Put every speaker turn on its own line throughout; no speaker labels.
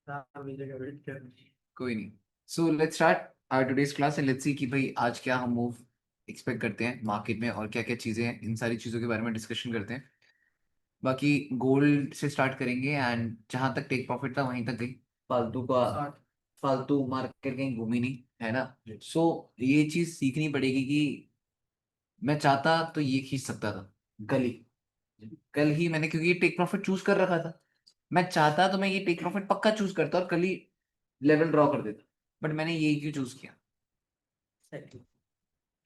हाँ, मेरी जगह वेट कर।
कोई नहीं। So let's start our today's class and let's see कि भाई आज क्या हम मूव एक्सपेक्ट करते हैं मार्केट में और क्या क्या चीज़ें हैं, इन सारी चीज़ों के बारे में डिस्कशन करते हैं। बाकी गोल्ड से स्टार्ट करेंगे एंड जहां तक टेक प्रॉफिट था वहीं तक गई। फालतू का
साठ।
फालतू मार्केट कहीं घूमी नहीं, है ना। सो ये चीज़ सीखनी पड़ेगी कि मैं चाहता तो ये खींच सकता था कल ही। कल ही मैंने क्योंकि ये टेक प्रॉफिट चूज कर रखा था। मैं चाहता तो मैं ये टेक प्रॉफिट पक्का चूज करता और कल ही लेवल ड्रॉ कर देता। बट मैंने ये क्यों चूज किया?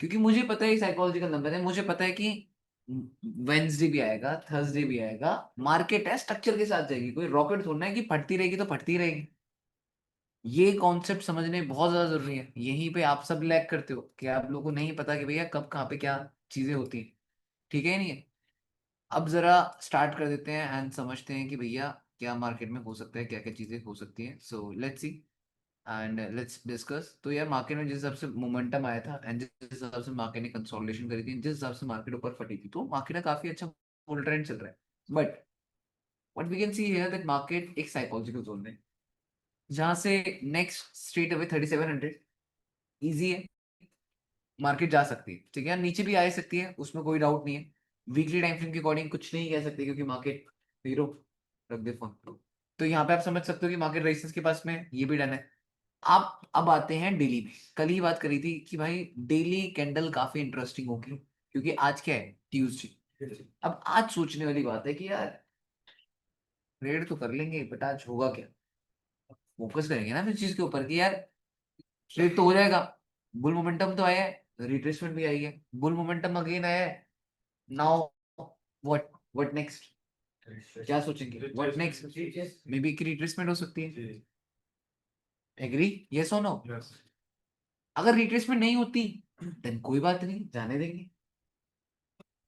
क्योंकि मुझे पता है साइकोलॉजिकल नंबर है, मुझे पता है कि वेंसडे भी आएगा, थर्सडे भी आएगा। मार्केट है, स्ट्रक्चर के साथ जाएगी, कोई रॉकेट थोड़ा है कि फटती रहेगी तो फटती रहेगी। ये कॉन्सेप्ट समझने बहुत ज्यादा जरूरी है। यहीं पे आप सब लैग करते हो कि आप लोगों को नहीं पता कि भैया कब कहाँ पे क्या चीजें होती हैं। ठीक है, नहीं है। अब जरा स्टार्ट कर देते हैं एंड समझते हैं कि भैया क्या मार्केट में हो सकता है, क्या क्या चीजें हो सकती हैं। So let's see and let's discuss. तो यार मार्केट में जिस हिसाब से मोमेंटम आया था एंड जिस हिसाब से मार्केट ने कंसोलिडेशन करी थी, जिस हिसाब से मार्केट ऊपर फटी थी, तो मार्केट का काफी अच्छा बुल ट्रेंड चल रहा है। But what we can see here that market एक साइकोलॉजिकल जोन में, जहां से नेक्स्ट स्ट्रेट अवे 3700 इजी है। मार्केट जा सकती है, ठीक है, नीचे भी आ सकती है, उसमें कोई डाउट नहीं है। वीकली टाइम फ्रेम के अकॉर्डिंग कुछ नहीं कह सकते क्योंकि मार्केट जीरो। रख दे फोन। तो यहाँ पे आप समझ सकते हो कि मार्केट रेजिस्टेंस के पास में ये भी डन है। आप अब आते हैं डेली में। कल ही बात करी थी कि भाई डेली कैंडल काफी इंटरेस्टिंग होगी क्योंकि आज क्या है, ट्यूसडे। अब आज सोचने वाली बात है कि यार ट्रेड तो कर लेंगे बट आज होगा क्या। फोकस करेंगे ना फिर चीज के ऊपर कि यार ट्रेड तो हो जाएगा। बुल मोमेंटम तो आया है, रिट्रेसमेंट भी आई है, बुल मोमेंटम अगेन आया है। Now what what next? क्या सोचेंगे व्हाट नेक्स्ट? मे बी की रिट्रेसमेंट हो सकती है। एग्री, यस और नो? अगर रिट्रेसमेंट नहीं होती देन कोई बात नहीं, जाने देंगे।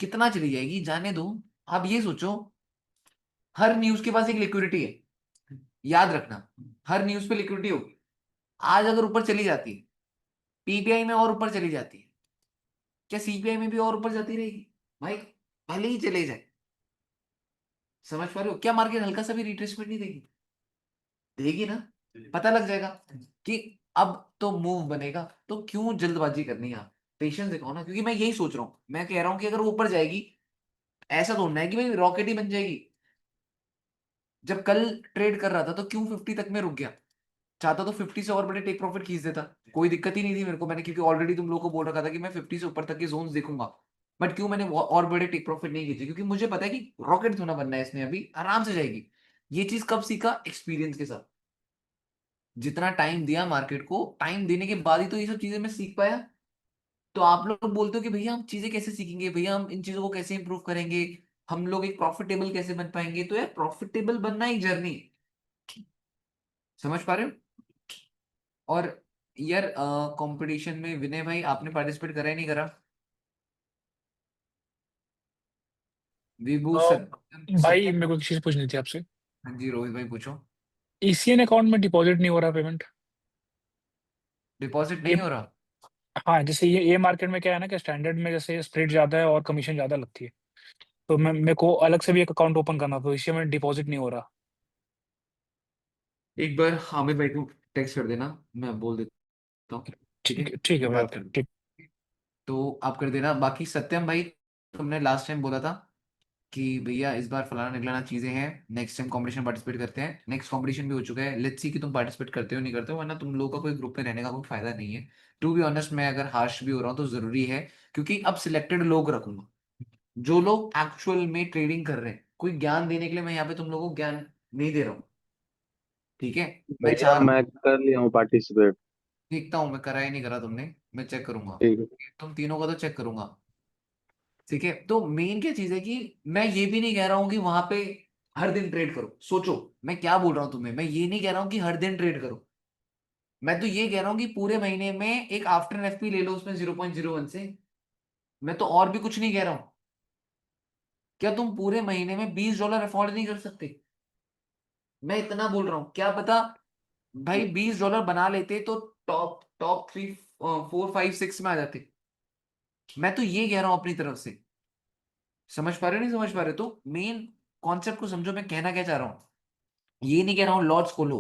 कितना चली जाएगी जाने दो। आप ये सोचो, हर न्यूज के पास एक लिक्विडिटी है, याद रखना। हर न्यूज पे लिक्विडिटी होगी। आज अगर ऊपर चली जाती है, पीपीआई में और ऊपर चली जाती है, क्या सीपीआई में भी और ऊपर जाती रहेगी? भाई भले ही चले जाए। समझ पा रहे हो? क्या मार्केट हल्का सा भी रिट्रेसमेंट नहीं देगी? देगी ना। पता लग जाएगा कि अब तो मूव बनेगा, तो क्यों जल्दबाजी करनी है। आप पेशेंस दिखाओ ना, क्योंकि मैं यही सोच रहा हूँ। मैं कह रहा हूँ कि अगर वो ऊपर जाएगी, ऐसा तो है कि भाई रॉकेट ही बन जाएगी। जब कल ट्रेड कर रहा था तो क्यों 50 तक में रुक गया? चाहता तो 50 से और बड़े टेक प्रॉफिट खींच देता, कोई दिक्कत ही नहीं थी मेरे को। मैंने क्योंकि ऑलरेडी तुम लोगों को बोल रखा था कि मैं 50 से ऊपर तक के जोन्स देखूंगा। बट क्यों मैंने और बड़े टेक प्रॉफिट नहीं खींचे? क्योंकि मुझे पता है कि रॉकेट थोड़ा बनना है इसमें, अभी आराम से जाएगी। ये चीज कब सीखा? एक्सपीरियंस के साथ। जितना टाइम दिया मार्केट को, टाइम देने के बाद ही तो ये सब चीजें मैं सीख पाया। तो आप लोग बोलते हो कि भैया हम चीजें कैसे सीखेंगे, भैया हम इन चीजों को कैसे इंप्रूव करेंगे, हम लोग एक प्रॉफिटेबल कैसे बन पाएंगे? तो यार प्रॉफिटेबल बनना एक जर्नी है। समझ पा रहे हो? और यार कंपटीशन में विनय भाई आपने पार्टिसिपेट करा ही नहीं करा? विभू
तो
सत्यम
भाई
सत्यम।
मेरे को एक चीज पूछनी थी आपसे।
हाँ जी रोहित भाई पूछो।
ईसीएन अकाउंट में डिपॉजिट नहीं हो रहा पेमेंट।
डिपॉजिट
ये
नहीं हो रहा?
हाँ, जैसे ये मार्केट में क्या है ना कि स्टैंडर्ड में जैसे स्प्रेड ज्यादा है और कमीशन ज्यादा लगती है। तो मैं मेरे को अलग से भी एक अकाउंट ओपन करना था, तो ईसीएन में डिपॉजिट नहीं हो रहा।
एक बार हामिद भाई को टेक्स्ट कर देना, मैं बोल देता हूँ। ठीक है,
ठीक है
मैं
भाई,
बात
ओके
कर
ठीक।
तो आप कर देना। बाकी सत्यम भाई, तुमने लास्ट टाइम बोला था कि भैया इस बार फलाना निकलाना चीजें हैं, नेक्स्ट टाइम कंपटीशन पार्टिसिपेट करते हैं। नेक्स्ट कंपटीशन भी हो चुका है, लेट्स सी कि तुम पार्टिसिपेट करते हो नहीं करते हो, वरना तुम लोगों का कोई ग्रुप में रहने का कोई फायदा नहीं है। टू बी ऑनेस्ट, मैं अगर हार्श भी हो रहा हूँ तो जरूरी है, क्योंकि अब सिलेक्टेड लोग रखूंगा जो लोग एक्चुअल में ट्रेडिंग कर रहे हैं। कोई ज्ञान देने के लिए मैं यहाँ पे तुम लोगों को ज्ञान नहीं दे रहा हूँ। ठीक है, मैं
भैया
चाह रहा हूँ।
मैं कर लिया हूँ पार्टिसिपेट।
देखता हूँ, मैं करा ही नहीं करा तुमने, मैं चेक करूंगा।
ठीक है।
तुम तीनों का तो चेक करूंगा। ठीक है, तो मेन क्या चीज है कि मैं ये भी नहीं कह रहा हूं कि वहां पे हर दिन ट्रेड करो। सोचो मैं क्या बोल रहा हूं तुम्हें, मैं ये नहीं कह रहा हूं कि हर दिन ट्रेड करो। मैं तो ये कह रहा हूं कि पूरे महीने में एक आफ्टर एफपी ले लो उसमें 0.01 से। मैं तो और भी कुछ नहीं कह रहा हूं। क्या तुम पूरे महीने में $20 अफोर्ड नहीं कर सकते? मैं इतना बोल रहा हूं, क्या पता भाई $20 बना लेते तो टॉप टॉप 3 4 5 6 में आ जाते। मैं तो ये कह रहा हूं अपनी तरफ से। समझ पा रहे हो नहीं समझ पा रहे हो? तो मेन कॉन्सेप्ट को समझो, मैं कहना क्या चाह रहा हूं। ये नहीं कह रहा हूं लॉट्स खोलो,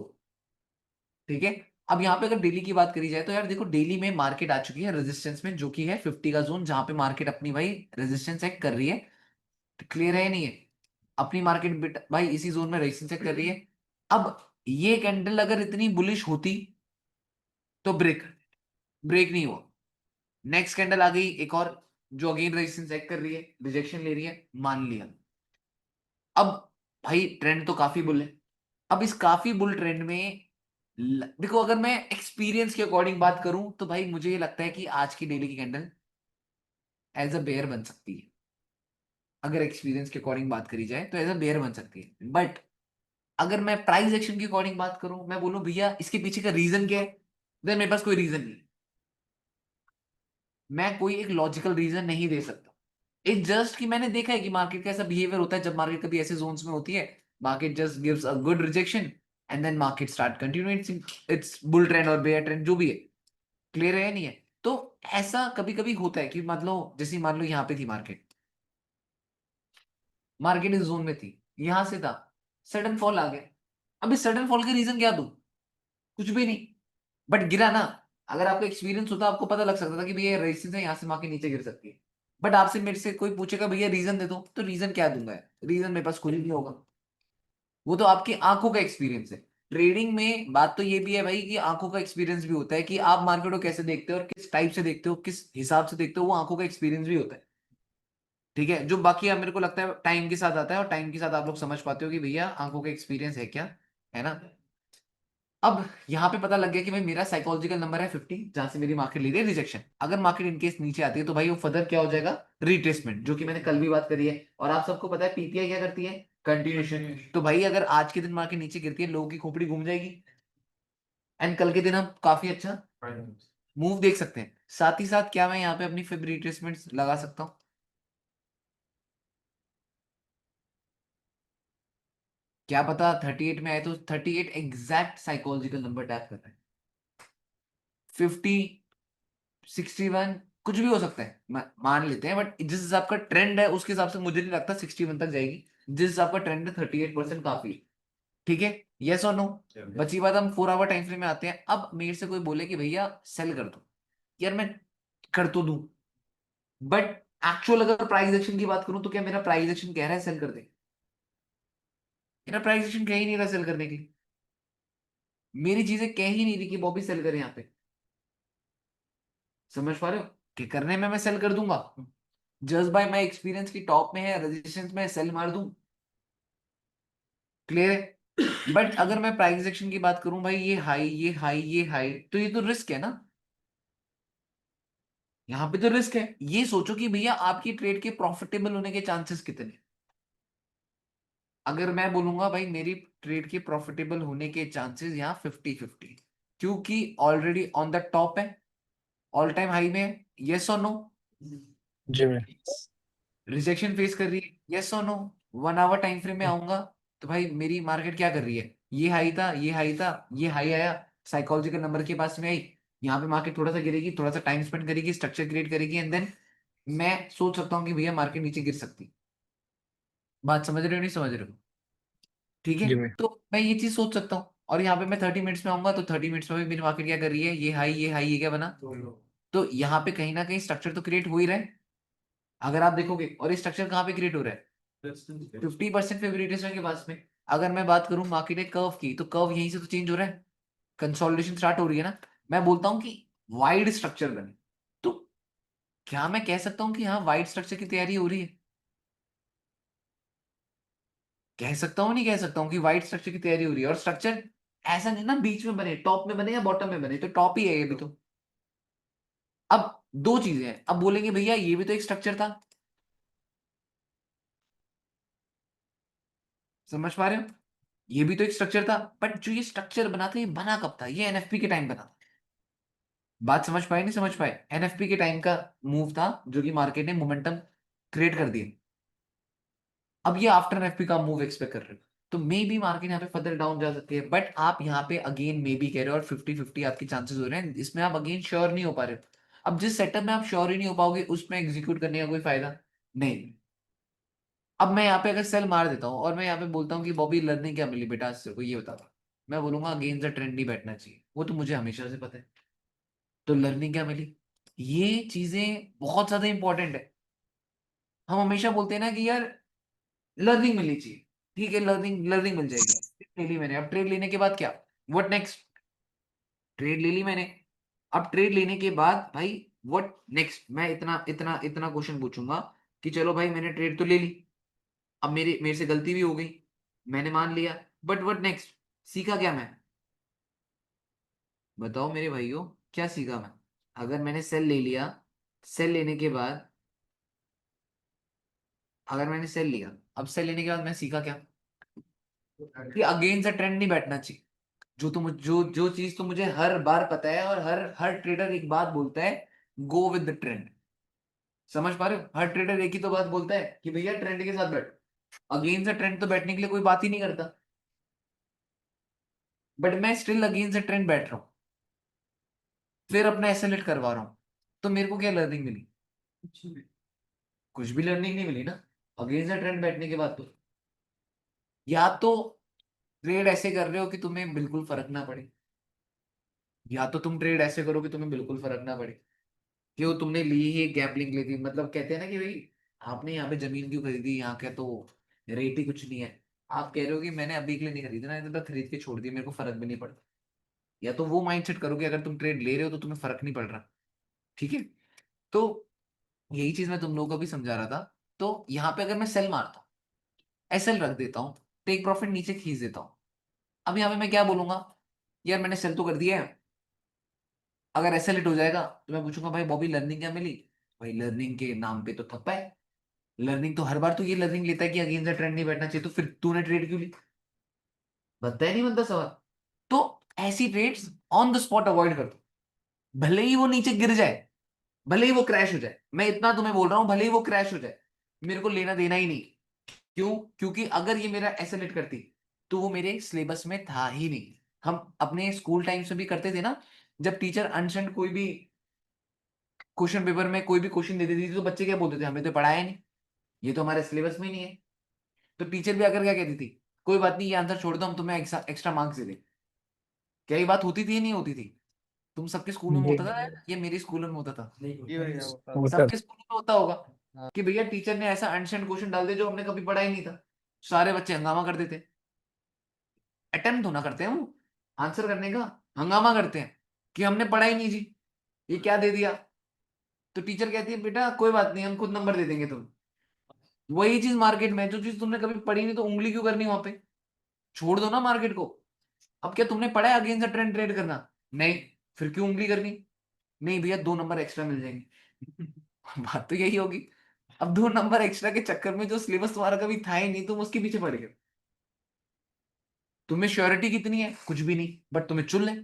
ठीक है। अब यहाँ पे अगर डेली की बात करी जाए तो यार देखो डेली में मार्केट आ चुकी है रेजिस्टेंस में, जो कि है 50 का जोन, जहां पे मार्केट अपनी भाई रेजिस्टेंस चेक कर रही है। क्लियर है या नहीं है? अपनी मार्केट भाई इसी जोन में रेजिस्टेंस चेक कर रही है। अब ये कैंडल अगर इतनी बुलिश होती तो ब्रेक ब्रेक नहीं हुआ। नेक्स्ट कैंडल आ गई एक और, जो अगेन रेजिस्टेंस चेक कर रही है, रिजेक्शन ले रही है, मान लिया। अब भाई ट्रेंड तो काफी बुल है। अब इस काफी बुल ट्रेंड में देखो अगर मैं एक्सपीरियंस के अकॉर्डिंग बात करूं तो भाई मुझे ये लगता है कि आज की डेली की कैंडल एज अ बेयर बन सकती है। अगर एक्सपीरियंस के अकॉर्डिंग बात करी जाए तो एज अ बेयर बन सकती है। बट अगर मैं प्राइस एक्शन के अकॉर्डिंग बात करूं, मैं बोलूं भैया इसके पीछे का रीजन क्या है, देन मेरे पास कोई रीजन नहीं है। मैं कोई एक लॉजिकल रीजन नहीं दे सकता। इट जस्ट कि मैंने देखा है कि मार्केट का ऐसा बिहेवियर होता है जब मार्केट कभी ऐसे जोन्स में होती है, market just gives a good rejection and then market start continue its bull trend और बेयर ट्रेंड जो भी है। क्लियर है या नहीं है? तो ऐसा कभी कभी होता है कि मतलब जैसे मान लो यहाँ पे थी मार्केट, मार्केट इस जोन में थी, यहां से था, सडन फॉल आ गया। अब इस सडन फॉल का रीजन क्या दूं? कुछ भी नहीं। बट गिरा ना। अगर आपको एक्सपीरियंस होता आपको पता लग सकता था कि भैया रेजिस्टेंस है, यहाँ से मार्केट नीचे गिर सकती है। बट आपसे मेरे से कोई पूछेगा भैया रीजन दे दो, तो रीजन क्या दूंगा? रीजन मेरे पास खुद ही नहीं होगा। वो तो आपकी आंखों का एक्सपीरियंस है। ट्रेडिंग में बात तो ये भी है भाई कि आंखों का एक्सपीरियंस भी होता है, कि आप मार्केट को कैसे देखते हो और किस टाइप से देखते हो, किस हिसाब से देखते हो, वो आंखों का एक्सपीरियंस भी होता है। ठीक है, जो बाकी अब मेरे को लगता है टाइम के साथ आता है, और टाइम के साथ आप लोग समझ पाते हो कि भैया आंखों का एक्सपीरियंस है क्या, है ना। अब यहाँ पे पता लग गया कि भाई मेरा साइकोलॉजिकल नंबर है 50, जहां से मेरी मार्केट ले रही है रिजेक्शन। अगर मार्केट इनकेस नीचे आती है तो भाई वो फर्दर क्या हो जाएगा? रिट्रेसमेंट, जो कि मैंने कल भी बात करी है। और आप सबको पता है पीपीआई क्या करती है? कंटिन्यूशन। तो भाई अगर आज के दिन मार्केट नीचे गिरती है, लोगों की खोपड़ी घूम जाएगी, एंड कल के दिन हम काफी अच्छा मूव देख सकते हैं। साथ ही साथ क्या मैं यहाँ पे अपनी फिब रिट्रेसमेंट लगा सकता हूँ? क्या पता 38 में आए तो 38 एग्जैक्ट साइकोलॉजिकल नंबर टैप कर रहा है। 50, 61 कुछ भी हो सकता है, मान लेते हैं। बट जिस हिसाब का ट्रेंड है उसके हिसाब से मुझे नहीं लगता 61 तक जाएगी। जिस हिसाब का ट्रेंड है 38% काफी है। ठीक है, यस और नो। बची बात हम 4 आवर टाइम फ्रेम में आते हैं। अब मेरे से कोई बोले कि भैया सेल कर दो, यार मैं कर तो दूं, बट एक्चुअल अगर प्राइस एक्शन की बात करूं तो क्या मेरा प्राइस एक्शन कह रहा है सेल कर दे? मेरा प्राइस एक्शन कह ही नहीं रहा सेल करने के लिए। मेरी चीजें कह ही नहीं रही कि बॉबी सेल करे यहाँ पे। समझ पा रहे हो कि करने में मैं सेल कर दूंगा, जस्ट बाय माई एक्सपीरियंस की टॉप में है रेजिस्टेंस में सेल मार दूं। क्लियर है? बट अगर मैं प्राइस एक्शन की बात करूं भाई, ये हाई ये हाई ये हाई, तो ये तो रिस्क है ना। यहाँ पे तो रिस्क है। ये सोचो कि भैया आपकी ट्रेड के प्रॉफिटेबल होने के चांसेस कितने। अगर मैं बोलूंगा भाई मेरी ट्रेड के प्रॉफिटेबल होने के चांसेस यहाँ 50-50, क्योंकि ऑलरेडी ऑन द टॉप है, ऑल टाइम हाई में, यस और नो।
जी भाई।
रिजेक्शन फेस कर रही है, यस और नो। 1 आवर टाइम फ्रेम में आऊंगा तो भाई मेरी मार्केट क्या कर रही है? ये हाई था, ये हाई था, ये हाई आया, साइकोलॉजिकल नंबर के पास में आई, यहाँ पे मार्केट थोड़ा सा गिरेगी, थोड़ा सा टाइम स्पेंड करेगी, स्ट्रक्चर क्रिएट करेगी, एंड देन मैं सोच सकता हूँ कि भैया मार्केट नीचे गिर सकती। बात समझ रहे हो नहीं समझ रहे हो? ठीक है।
जी भाई।
तो मैं ये चीज सोच सकता हूँ, और यहाँ पे मैं 30 मिनट्स में आऊंगा तो 30 मिनट्स में भी मेरी मार्केट क्या कर रही है? ये हाई ये हाई ये क्या बना? तो यहाँ पे कहीं ना कहीं स्ट्रक्चर तो क्रिएट हो ही रहा है, अगर आप देखोगे। और ये स्ट्रक्चर कहाँ पे क्रिएट हो रहा है? 50% फेवरेटिज्म के पास में। अगर मैं बात करूं मार्केट एक कर्व की, तो कर्व यहीं से तो चेंज हो रहा है, कंसोलिडेशन स्टार्ट हो रही है ना। मैं बोलता हूं कि वाइड स्ट्रक्चर बने, तो क्या मैं कह सकता हूं कि हाँ वाइड स्ट्रक्चर की तैयारी हो रही है? कह सकता हूँ नहीं कह सकता हूँ कि वाइड स्ट्रक्चर की तैयारी हो रही है? और स्ट्रक्चर ऐसा नहीं ना बीच में बने, टॉप में बने या बॉटम में बने, तो टॉप ही है ये भी तो। अब दो चीजें हैं, अब बोलेंगे भैया ये भी तो एक स्ट्रक्चर था। समझ पा रहे हो? ये भी तो एक स्ट्रक्चर था, बट जो ये स्ट्रक्चर बना था ये बना कब था? ये एनएफपी के टाइम बना। बात समझ पाए नहीं समझ पाए? एनएफपी के टाइम का मूव था, जो कि मार्केट ने मोमेंटम क्रिएट कर दिया। अब ये आफ्टर एनएफपी का मूव एक्सपेक्ट कर रहे हो, तो मे बी मार्केट यहाँ पे फर्दर डाउन जा सकती है। बट आप यहाँ पे अगेन मे बी कह रहे हो, और 50-50 आपके चांसेस हो रहे हैं, इसमें आप अगेन श्योर नहीं हो पा रहे हो। अब जिस सेटअप में आप श्योर ही नहीं हो पाओगे उसमें एग्जीक्यूट करने का कोई फायदा नहीं। अब मैं यहाँ पे अगर सेल मार देता हूँ और मैं यहाँ पे बोलता हूँ कि बॉबी लर्निंग क्या मिली बेटा, तेरे को ये बता। मैं बोलूंगा अगेंस्ट द ट्रेंड नहीं बैठना चाहिए, वो तो मुझे हमेशा से पता है। तो लर्निंग क्या मिली, ये चीजें बहुत ज्यादा इंपॉर्टेंट है। हम हमेशा बोलते हैं ना कि यार लर्निंग मिलनी चाहिए, ठीक है लर्निंग लर्निंग मिल जाएगी, ट्रेड ली मैंने, अब ट्रेड लेने के बाद क्या, व्हाट नेक्स्ट, ट्रेड ले ली मैंने, अब ट्रेड लेने के बाद भाई व्हाट नेक्स्ट, मैं इतना इतना इतना क्वेश्चन पूछूंगा कि चलो भाई मैंने ट्रेड तो ले ली, अब मेरे मेरे से गलती भी हो गई, मैंने मान लिया, बट व्हाट नेक्स्ट, सीखा क्या मैं, बताओ मेरे भाइयों, क्या सीखा मैं। अगर मैंने सेल ले लिया, सेल लेने के बाद, अगर मैंने सेल लिया, अब सेल लेने के बाद मैं सीखा क्या, कि अगेंस्ट द ट्रेंड नहीं बैठना चाहिए। जो चीज तो मुझे हर बार पता है, और हर हर ट्रेडर एक बात बोलता है, गो विद द ट्रेंड। समझ पा रहे हो, हर ट्रेडर एक ही तो बात बोलता है कि भैया ट्रेंड के साथ बैठ, अगेंस्ट द ट्रेंड तो बैठने के लिए कोई बात ही नहीं करता। बट मैं स्टिल अगेंस्ट द ट्रेंड बैठ रहा हूँ, फिर अपना एसेलेट करवा रहा हूँ, तो मेरे को क्या लर्निंग मिली, कुछ भी लर्निंग नहीं मिली ना, अगेंस्ट द ट्रेंड बैठने के बाद तो। या तो ट्रेड ऐसे कर रहे हो कि तुम्हें बिल्कुल फर्क ना पड़े, या तो तुम ट्रेड ऐसे करो कि तुम्हें बिल्कुल फर्क ना पड़े, क्यों तुमने ली ही गैम्बलिंग ली थी, मतलब कहते हैं ना कि भाई आपने यहाँ पे जमीन क्यों खरीदी, यहाँ का तो रेट ही कुछ नहीं है, आप कह रहे हो कि मैंने अभी के लिए नहीं खरीदा ना, तो खरीद के छोड़ दिया, मेरे को फर्क भी नहीं पड़ता। या तो वो माइंडसेट करोगे, अगर तुम ट्रेड ले रहे हो तो तुम्हें फर्क नहीं पड़ रहा, ठीक है। तो यही चीज मैं तुम लोगों को भी समझा रहा था। तो यहाँ पे अगर मैं सेल मारता हूँ, एसएल रख देता हूँ, टेक प्रॉफिट नीचे खींच देता हूँ, अब यहाँ पे मैं क्या बोलूंगा, यार मैंने सेल तो कर दिया है, अगर एसएल हिट हो जाएगा तो मैं पूछूंगा भाई बॉबी लर्निंग क्या मिली, भाई लर्निंग के नाम पे तो थप्पा है, लर्निंग तो हर बार तो ये लर्निंग लेता है कि अगेंस्ट द ट्रेंड नहीं बैठना चाहिए, तो फिर तूने ट्रेड क्यों ली, बनता है नहीं बनता सवाल। तो ऐसी trades on the spot avoid कर दो, भले ही वो नीचे गिर जाए, भले ही वो क्रैश हो जाए, मैं इतना तुम्हें बोल रहा हूं, भले ही वो क्रैश हो जाए, मेरे को लेना देना ही नहीं। क्यों, क्योंकि अगर ये मेरा एसेलेट करती तो वो मेरे सिलेबस में था ही नहीं। हम अपने स्कूल टाइम से भी करते थे ना, जब टीचर अनशन कोई भी क्वेश्चन पेपर में कोई भी क्वेश्चन दे देती थी, तो बच्चे क्या बोलते थे, हमें तो पढ़ाया नहीं, ये तो हमारे सिलेबस में ही नहीं है। तो टीचर भी अगर क्या कहती थी, कोई बात नहीं ये आंसर छोड़ दो, हम तुम्हें एक्स्ट्रा मार्क्स दे दें। क्या ये बात होती थी या नहीं होती थी, तुम सबके स्कूलों में
जी
होता था, ये मेरे स्कूलों में होता था,
ये भैया होता था।
होता
सबके स्कूलों में होता होगा,
हाँ।
कि भैया टीचर ने ऐसा अनशन क्वेश्चन डाल दिया जो हमने कभी पढ़ा ही नहीं था, सारे बच्चे हंगामा कर देते, अटेम्प्ट होना करते हैं वो आंसर करने का, हंगामा करते हैं कि हमने पढ़ा ही नहीं जी, ये क्या दे दिया। तो टीचर कहती है बेटा कोई बात नहीं, हम खुद नंबर दे देंगे तुम्हें। वही चीज मार्केट में, जो चीज तुमने कभी पढ़ी नहीं, तो उंगली क्यों करनी वहां पे, छोड़ दो ना मार्केट को। अब क्या तुमने पढ़ा है अगेंस्ट द ट्रेंड ट्रेड करना, नहीं, फिर क्यों उंगली करनी, नहीं भैया 2 नंबर एक्स्ट्रा मिल जाएंगे। बात तो यही होगी। अब 2 नंबर एक्स्ट्रा के चक्कर में जो सिलेबस तुम्हारा कभी था ही नहीं, तुम उसके पीछे पड़ गए। तुम्हें श्योरिटी कितनी है, कुछ भी नहीं, बट तुम्हें चुल है।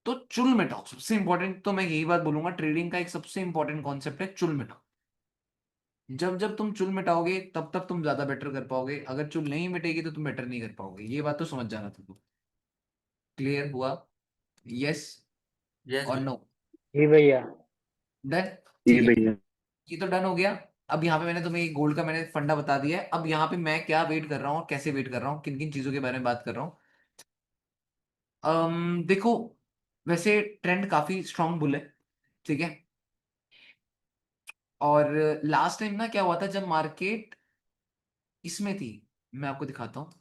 तो चुल मिटाओ, सबसे इंपॉर्टेंट तो मैं यही बात बोलूंगा, ट्रेडिंग का एक सबसे इंपॉर्टेंट कॉन्सेप्ट है चुल मिटाओ। जब जब तुम चुल मिटाओगे तब तब तुम ज्यादा बेटर कर पाओगे, अगर चुल नहीं मिटेगी तो तुम बेटर नहीं कर पाओगे, ये बात तो समझ जाना तुमको। क्लियर हुआ, यस
यस
और
भैया।
नो,
जी भैया।
डन,
जी
ठीक है।
भैया।
ये तो डन हो गया। अब यहाँ पे मैंने तुम्हें गोल्ड का मैंने फंडा बता दिया है, अब यहाँ पे मैं क्या वेट कर रहा हूँ और कैसे वेट कर रहा हूँ, किन किन चीजों के बारे में बात कर रहा हूँ। देखो, वैसे ट्रेंड काफी स्ट्रांग बुल है, ठीक है। और लास्ट टाइम ना क्या हुआ था, जब मार्केट इसमें थी, मैं आपको दिखाता हूँ,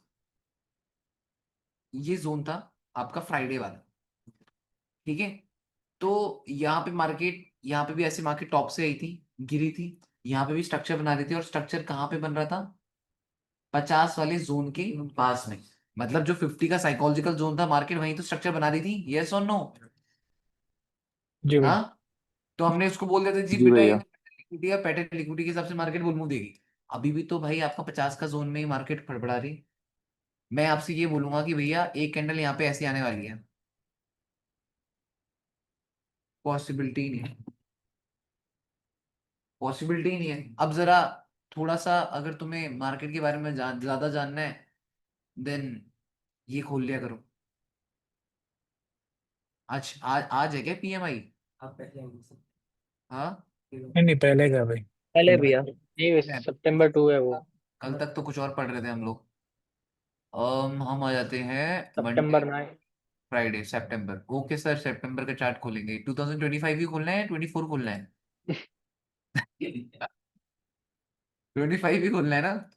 ये जोन था आपका फ्राइडे वाला, ठीक है। तो यहाँ पे मार्केट, यहाँ पे भी ऐसे मार्केट टॉप से आई थी, गिरी थी, यहाँ पे भी स्ट्रक्चर बना रही थी, और स्ट्रक्चर कहाँ पे बन रहा था, 50 वाले जोन के पास में, मतलब जो 50 का साइकोलॉजिकल जोन था, मार्केट वहीं तो स्ट्रक्चर बना रही थी, यस और नो।
जी भैया।
हाँ, तो हमने उसको बोल दिया था जी
जी
बेटा ये
भैया।
लिक्विडिटी है, पैटेंट लिक्विडिटी के हिसाब से मार्केट बुल मूव देगी। अभी भी तो भाई आपका 50 का जोन में ही मार्केट फड़फड़ा रही। मैं आपसे ये बोलूंगा कि भैया एक कैंडल यहाँ पे ऐसी आने वाली है, पॉसिबिलिटी नहीं है, पॉसिबिलिटी नहीं है। अब जरा थोड़ा सा अगर तुम्हें मार्केट के बारे में ज्यादा जानना है, देन ये खोल लिया करो। आज है क्या पीएमआई,
आप पहले आइए।
हाँ,
नहीं नहीं, पहले का भाई।
पहले
पहले
भैया, ये
है।
सितंबर 2 है वो।
कल तक तो कुछ और पढ़ रहे थे हम लोग। हम आ जाते हैं मंडे,
सितंबर 9।
फ्राइडे, सितंबर। ओके सर, सितंबर का चार्ट खोलेंगे। 2025 ही खोलना है, 24 खोलना है? 25 ही खोलना है ना,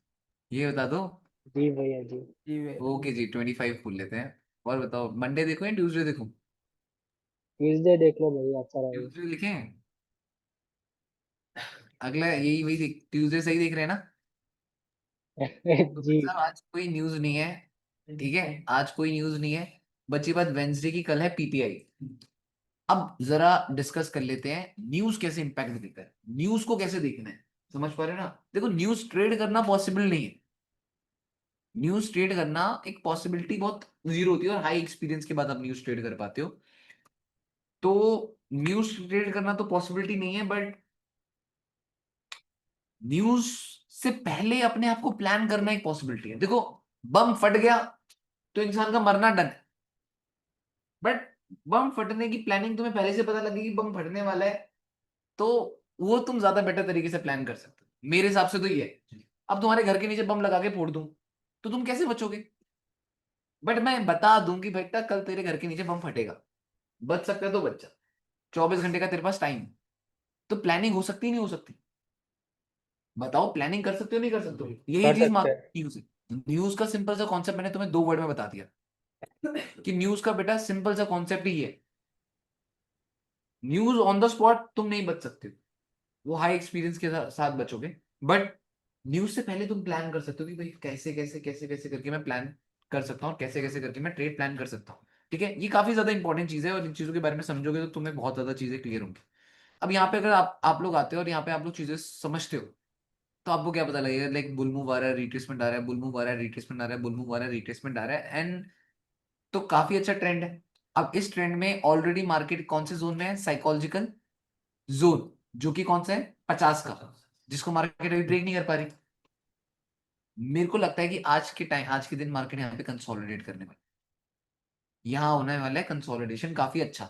ये बता दो।
जी भैया जी।
जी भैया।
ओके जी, 25 खोल लेते हैं। और बताओ, मंडे देखो या ट्यूसडे देखो?
ट्यूसडे देख लो भैया, अच्छा रहेगा।
ट्यूसडे लिखें? अगला यही वही ट्यूसडे सही देख रहे हैं ना? तो
जी।
भाई साहब आज कोई न्यूज नहीं है, ठीक है, आज कोई न्यूज नहीं है। बची बात वेंसडे की, कल है पीपीआई। अब जरा डिस्कस कर लेते हैं न्यूज कैसे इंपैक्ट देता है, न्यूज को कैसे देखना है। समझ पा रहे हो ना? देखो, न्यूज ट्रेड करना पॉसिबल नहीं है। न्यूज ट्रेड करना एक पॉसिबिलिटी बहुत जीरो होती है, और हाई एक्सपीरियंस के बाद आप न्यूज ट्रेड कर पाते हो। तो न्यूज ट्रेड करना तो पॉसिबिलिटी नहीं है, बट न्यूज से पहले अपने आप को प्लान करना एक पॉसिबिलिटी है। देखो, बम फट गया तो इंसान का मरना डन है, बट बम फटने की प्लानिंग तुम्हें पहले से पता लगी कि बम फटने वाला है, तो वो तुम ज्यादा बेटर तरीके से प्लान कर सकते हो। मेरे हिसाब से तो ये है। अब तुम्हारे घर के नीचे बम लगा के फोड़ दूं तो तुम कैसे बचोगे? बट मैं बता दूं कि बेटा कल तेरे घर के नीचे बम फटेगा, बच सकता है तो बच जा, 24 घंटे का तेरे पास टाइम। तो प्लानिंग हो सकती नहीं हो सकती? बताओ, प्लानिंग कर सकते हो नहीं कर सकते हो? यही
कर
चीज
सकते हैं।
न्यूज है। न्यूज का सिंपल सा कॉन्सेप्ट मैंने तुम्हें 2 वर्ड में बता दिया कि न्यूज का बेटा सिंपल सा कॉन्सेप्ट ही है, न्यूज ऑन द स्पॉट तुम नहीं बच सकते हो, वो हाई एक्सपीरियंस के साथ बचोगे। बट न्यूज से पहले तुम प्लान कर सकते हो कि भाई कैसे कैसे कैसे कैसे करके मैं प्लान कर सकता हूँ, कैसे कैसे करके मैं ट्रेड प्लान कर सकता हूँ। ठीक है, ये काफी ज्यादा इंपॉर्टेंट चीज है, और इन चीजों के बारे में समझोगे तो तुम्हें बहुत ज्यादा चीजें क्लियर होंगी। अब यहाँ पे अगर आप लोग आते हो और यहाँ पे आप लोग चीजें समझते हो, तो आपको क्या पता लगेगा? लाइक बुल मूव आ रहा है, रिट्रेसमेंट आ रहा है, बुल मूव आ रहा है, रिट्रेसमेंट आ रहा है, बुल मूव आ रहा है, रिट्रेसमेंट आ रहा है, एंड तो काफी अच्छा ट्रेंड है। अब इस ट्रेंड में ऑलरेडी मार्केट कौन से जोन में है? साइकोलॉजिकल जोन, जो कि कौन सा है? 50 का, जिसको मार्केट अभी ब्रेक नहीं कर पा रही। मेरे को लगता है कि आज के दिन मार्केट यहाँ पे कंसोलिडेट करने वाली, यहाँ होने वाला है कंसोलिडेशन काफी अच्छा।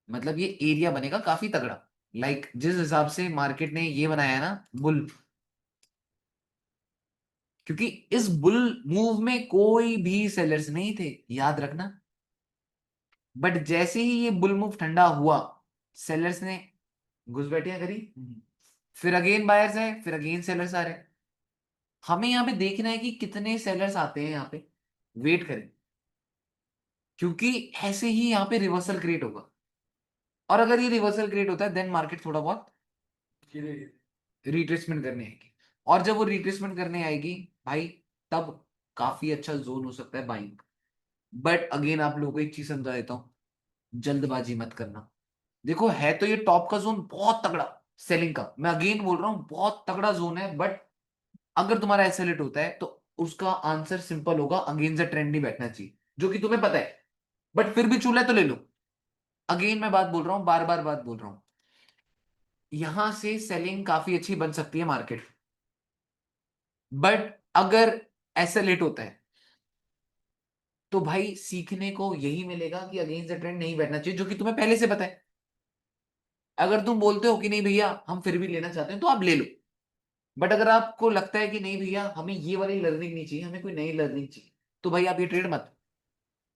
मतलब ये एरिया बनेगा काफी तगड़ा। लाइक जिस हिसाब से मार्केट ने ये बनाया है ना बुल, क्योंकि इस बुल मूव में कोई भी सेलर्स नहीं थे, याद रखना। बट जैसे ही ये बुल मूव ठंडा हुआ, सेलर्स ने घुसपैठियां करी, फिर अगेन बायर्स आए, फिर अगेन सेलर्स आ रहे हैं। हमें यहाँ पे देखना है कि कितने सेलर्स आते हैं यहाँ पे, वेट करें, क्योंकि ऐसे ही यहाँ पे रिवर्सल क्रिएट होगा। और अगर ये रिवर्सल क्रिएट होता है, देन मार्केट थोड़ा बहुत रिट्रेसमेंट करने आएगी, और जब वो रिट्रेसमेंट करने आएगी भाई, तब काफी अच्छा जोन हो सकता है बाइंग। बट अगेन आप लोगों को एक चीज समझा देता हूँ, जल्दबाजी मत करना। देखो, है तो ये टॉप का जोन बहुत तगड़ा सेलिंग का, मैं अगेन बोल रहा हूँ बहुत तगड़ा जोन है, बट अगर तुम्हारा एसएलएट होता है तो उसका आंसर सिंपल होगा, अगेन द ट्रेंड नहीं बैठना चाहिए, जो कि तुम्हें पता है। बट फिर भी चूल्हा है तो ले लो। अगेन मैं बात बोल रहा हूँ, बार बार बात बोल रहा हूँ, यहां से सेलिंग काफी अच्छी बन सकती है मार्केट। बट अगर एसएलएट होता है तो भाई सीखने को यही मिलेगा कि अगेंस्ट द ट्रेंड नहीं बैठना चाहिए, जो कि तुम्हें पहले से पता है। अगर तुम बोलते हो कि नहीं भैया हम फिर भी लेना चाहते हैं, तो आप ले लो। बट अगर आपको लगता है कि नहीं भैया हमें ये वाली लर्निंग नहीं चाहिए, हमें कोई नई लर्निंग चाहिए, तो भाई आप ये ट्रेड मत।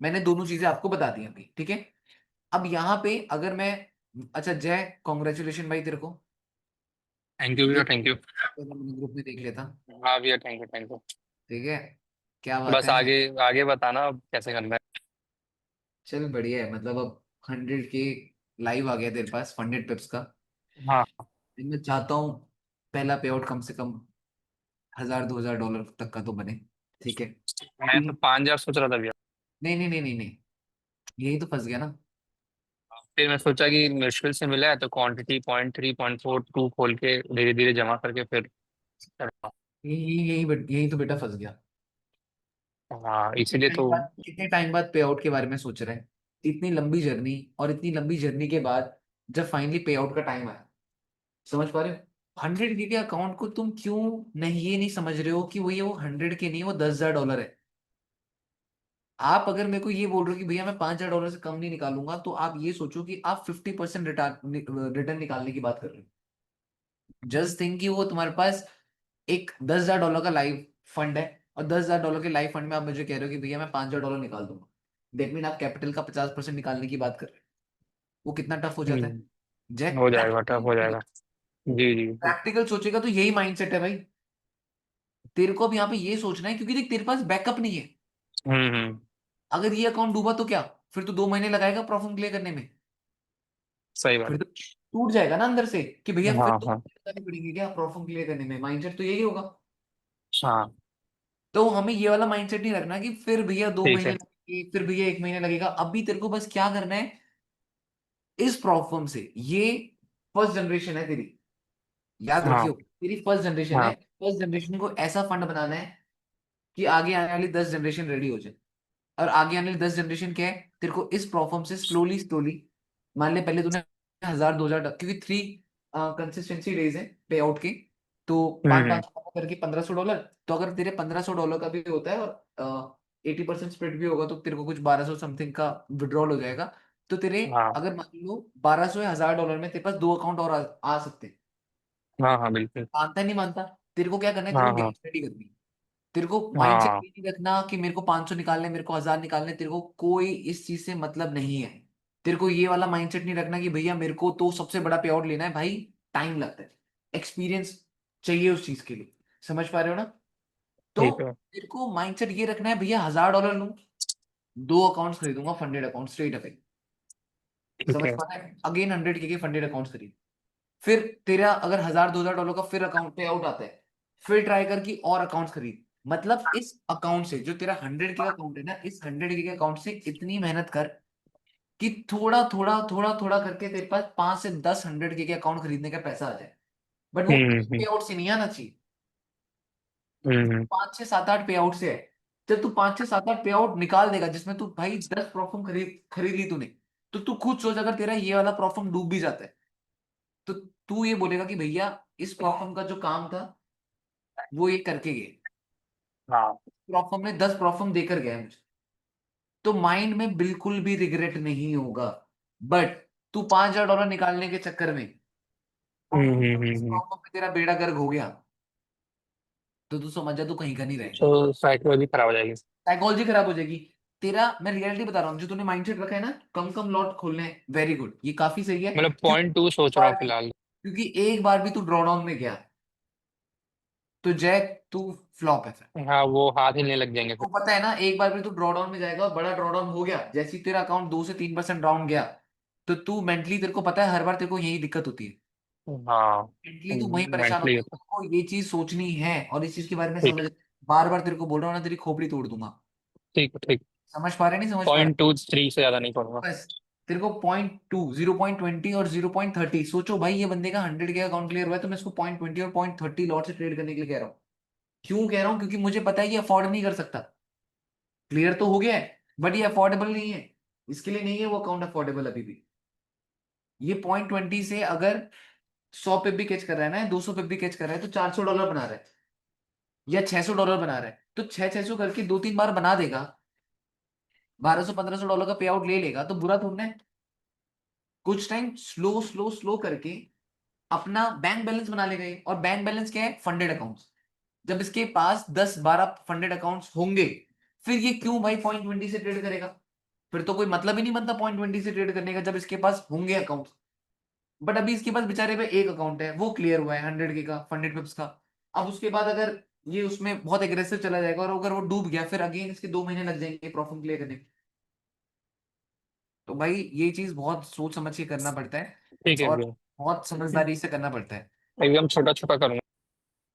मैंने दोनों चीजें आपको बता दी अभी, ठीक है। अब यहाँ पे अगर मैं, अच्छा जय, कॉन्ग्रेचुलेशन भाई तेरे को।
थैंक यू भैया, थैंक यू।
ग्रुप में देख लेता,
हाँ भैया, थैंक यू, थैंक यू।
ठीक है, क्या बात
बस
है।
आगे आगे बताना अब कैसे करना है।
चल बढ़िया है, मतलब अब 100K लाइव आ गया तेरे पास फंडेड पिप्स का।
हाँ,
मैं चाहता हूँ पहला पे आउट कम से कम $1000-2000 तक का तो बने, ठीक है।
मैं तो 5,000 सोच रहा था भैया।
नहीं नहीं नहीं नहीं नहीं, यही तो फंस गया ना।
फिर मैं सोचा कि मुश्किल से मिला है तो क्वांटिटी 0.3 0.4 2 खोल के धीरे धीरे जमा करके फिर करना।
यही तो बेटा फंस गया।
हाँ, इसीलिए तो।
कितने टाइम बाद पे आउट के बारे में सोच रहे हैं? इतनी लंबी जर्नी, और इतनी लंबी जर्नी के बाद जब फाइनली पे आउट का टाइम आया, समझ पा रहे हो? 100K के अकाउंट को तुम क्यों नहीं, ये नहीं समझ रहे हो कि वो 100K नहीं, वो $10,000 है। आप अगर मेरे को ये बोल रहे हो कि भैया मैं $5,000 से कम नहीं निकालूंगा, तो आप ये सोचो कि आप 50% रिटर्न निकालने की बात कर रहे हो। जस्ट थिंक कि वो तुम्हारे पास एक $10,000 का लाइव फंड है, और $10,000 के लाइव फंड में आप मुझे कह रहे हो कि भैया मैं $5,000 निकाल दूंगा, दैट मीन आप कैपिटल का 50% निकालने की बात कर रहे हो। वो कितना टफ हो जाता है जैक।
हो जाएगा, टफ हो जाएगा। जी जी जी।
प्रैक्टिकल सोचेगा तो यही माइंडसेट है भाई। तेरे को अब यहाँ पे ये सोचना है, क्योंकि देख तेरे पास बैकअप नहीं है।
हम्म।
अगर ये अकाउंट डूबा तो क्या, फिर तो 2 महीने लगाएगा प्रॉफिट क्लियर करने में।
सही बात
फिर तो टूट जाएगा ना अंदर से कि भैया
है।
फिर
हाँ
तो
हाँ
करनी पड़ेगी क्या प्रॉफिट क्लियर करने में, माइंडसेट तो यही होगा।
हाँ।
तो हमें ये वाला माइंडसेट नहीं रखना कि फिर भैया दो
ठीक
महीने
है।
लगेंगे, फिर भैया 1 महीने लगेगा। अभी तेरे को बस क्या करना है, इस प्रॉब्लम से, ये फर्स्ट जनरेशन है तेरी, याद
हाँ
रखियो तेरी फर्स्ट जनरेशन है।
हाँ।
फर्स्ट जनरेशन को ऐसा फंड बनाना है कि आगे आने वाली 10 जनरेशन रेडी हो जाए। और आगे आने वाली 10 जनरेशन क्या है, तेरे को इस प्रॉब्लम से स्लोली स्लोली, मान ले पहले तूने 1,000 2,000, क्योंकि 3 कंसिस्टेंसी डेज है पे आउट के, तो पाँच
हम्म।
पाँच करके $1,500। तो अगर तेरे $1,500 का भी होता है और 80% स्प्लिट भी होगा, तो तेरे को कुछ 1,200 समथिंग का विड्रॉल हो जाएगा। तो तेरे,
हाँ
अगर मान लो 1,200 या $1,000 में तेरे पास 2 अकाउंट और आ सकते हैं।
हाँ हाँ बिल्कुल।
मानता नहीं मानता, तेरे को क्या करना है, तेरे
हाँ
को
हाँ
गैस रेडी करनी है। तेरे को माइंडसेट
हाँ।
ये नहीं रखना कि मेरे को 500 निकालने, मेरे को 1,000 निकालने, तेरे को कोई इस चीज से मतलब नहीं है। तेरे को ये वाला माइंडसेट नहीं रखना कि भैया मेरे को तो सबसे बड़ा पे आउट लेना है। भाई टाइम लगता है, एक्सपीरियंस चाहिए उस चीज के लिए, समझ पा रहे हो ना। तो
ठीक है।
तेरे को माइंडसेट ये रखना है, भैया $1,000 लूं, 2 अकाउंट्स खरीदूंगा, फंडेड अकाउंट स्ट्रेट अवे।
ठीक
समझ
है।
पा रहे हैं, अगेन 100K के फंडेड अकाउंट्स खरीद। फिर तेरा अगर $1,000 2,000 का फिर अकाउंट पे आउट आता है, फिर ट्राई कर कि और अकाउंट्स खरीद। मतलब इस अकाउंट से, जो तेरा 100K का अकाउंट है ना, इस 100K के अकाउंट से इतनी मेहनत कर कि थोड़ा थोड़ा थोड़ा थोड़ा करके तेरे पास 5 से 10 100K के अकाउंट खरीदने का पैसा आ जाए। बट वो पे
हम्म।
आउट से नहीं आना चाहिए,
हम्म।
5 से 7 8 पे आउट से है। जब तू 5 से 7 8 पे आउट निकाल देगा, जिसमें तू भाई 10 प्रॉफिट खरीद खरीद ली तूने, तो तू खुद सोच, अगर तेरा ये वाला प्रॉफिट डूब भी जाता है, तो तू ये बोलेगा कि भैया इस प्रॉफिट का जो काम था वो ये करके गए,
हाँ।
प्रॉफिट में 10 प्रॉफिट देकर गया मुझे। तो माइंड में बिल्कुल भी रिग्रेट नहीं होगा। बट तू $5,000 निकालने के चक्कर में इस
हम्म।
प्रॉफिट में तेरा बेड़ा गर्क हो गया, तो तू समझ जा, तू कहीं का नहीं रहेगा।
तो साइकोलॉजी खराब हो जाएगी।
साइकोलॉजी खराब हो जाएगी तेरा। मैं रियलिटी बता रहा हूँ, जो तूने माइंडसेट रखा है ना, कम कम लॉट खोलने हैं, वेरी गुड, ये काफी सही है।
मतलब
क्योंकि
0.2 सोच रहा हूँ फिलहाल।
एक बार भी तू ड्रॉ डाउन में गया तो जय, तू फ्लॉप है फिर।
हाँ, वो हाथ हिलने लग जाएंगे
को
फिर।
पता है ना, एक बार भी तू ड्रॉ डाउन में जाएगा और बड़ा ड्रॉ डाउन हो गया, जैसे ही तेरा अकाउंट 2 से 3% डाउन गया, तो तू मेंटली, तेरे को पता है हर बार तेरे को यही दिक्कत होती है,
हाँ।
मेंटली तू वहीं परेशान
मेंटली।
होता है। तेरे को ये चीज सोचनी है और इस चीज के बारे में
ठीक।
समझ, बार बार तेरे को बोल रहा हूँ ना, तेरी खोपड़ी तोड़ दूंगा।
ठीक ठीक।
समझ पा रहे नहीं समझ पा रहे।
0.23 से ज्यादा नहीं करूंगा।
बस तेरे को 0.2 0.20 और 0.30 सोचो भाई, ये बंदे का 100K का अकाउंट क्लियर हुआ है, तो मैं इसको 0.20 और 0.30 लॉट से ट्रेड करने के लिए कह रहा हूँ। क्यों कह रहा हूँ, क्योंकि मुझे पता है ये अफोर्ड नहीं कर सकता। क्लियर तो हो गया है, बट ये अफोर्डेबल नहीं है, इसके लिए नहीं है वो अकाउंट अफोर्डेबल अभी भी। ये 0.20 से अगर 100 पे भी कैच कर रहा है ना, 200 पे भी कैच कर रहा है, तो $400 बना रहा है या $600 बना रहा है, तो 600 करके 2 3 बार बना देगा, 1,200 1,500 डॉलर का पे आउट ले लेगा, तो बुरा थोड़ा है। कुछ टाइम स्लो स्लो स्लो करके अपना बैंक बैलेंस बना लेगा ये। और बैंक बैलेंस क्या है, फंडेड अकाउंट्स। जब इसके पास 10 12 फंडेड अकाउंट्स होंगे, फिर ये क्यों भाई 0.20 से ट्रेड करेगा, फिर तो कोई मतलब ही नहीं बनता 0.20 से ट्रेड करने का, जब इसके पास होंगे अकाउंट। बट अभी इसके पास बेचारे पे एक अकाउंट है, वो क्लियर हुआ है 100K का फंडेड पिप्स का। अब उसके बाद अगर ये उसमें बहुत एग्रेसिव चला जाएगा और अगर वो डूब गया, फिर अगेन इसके 2 महीने लग जाएंगे प्रॉफिट क्लियर करने में। तो भाई ये चीज बहुत सोच समझ के करना पड़ता है
ठीक है
और
भैया।
बहुत समझदारी से करना पड़ता है।
एकदम छोटा छोटा करूंगा।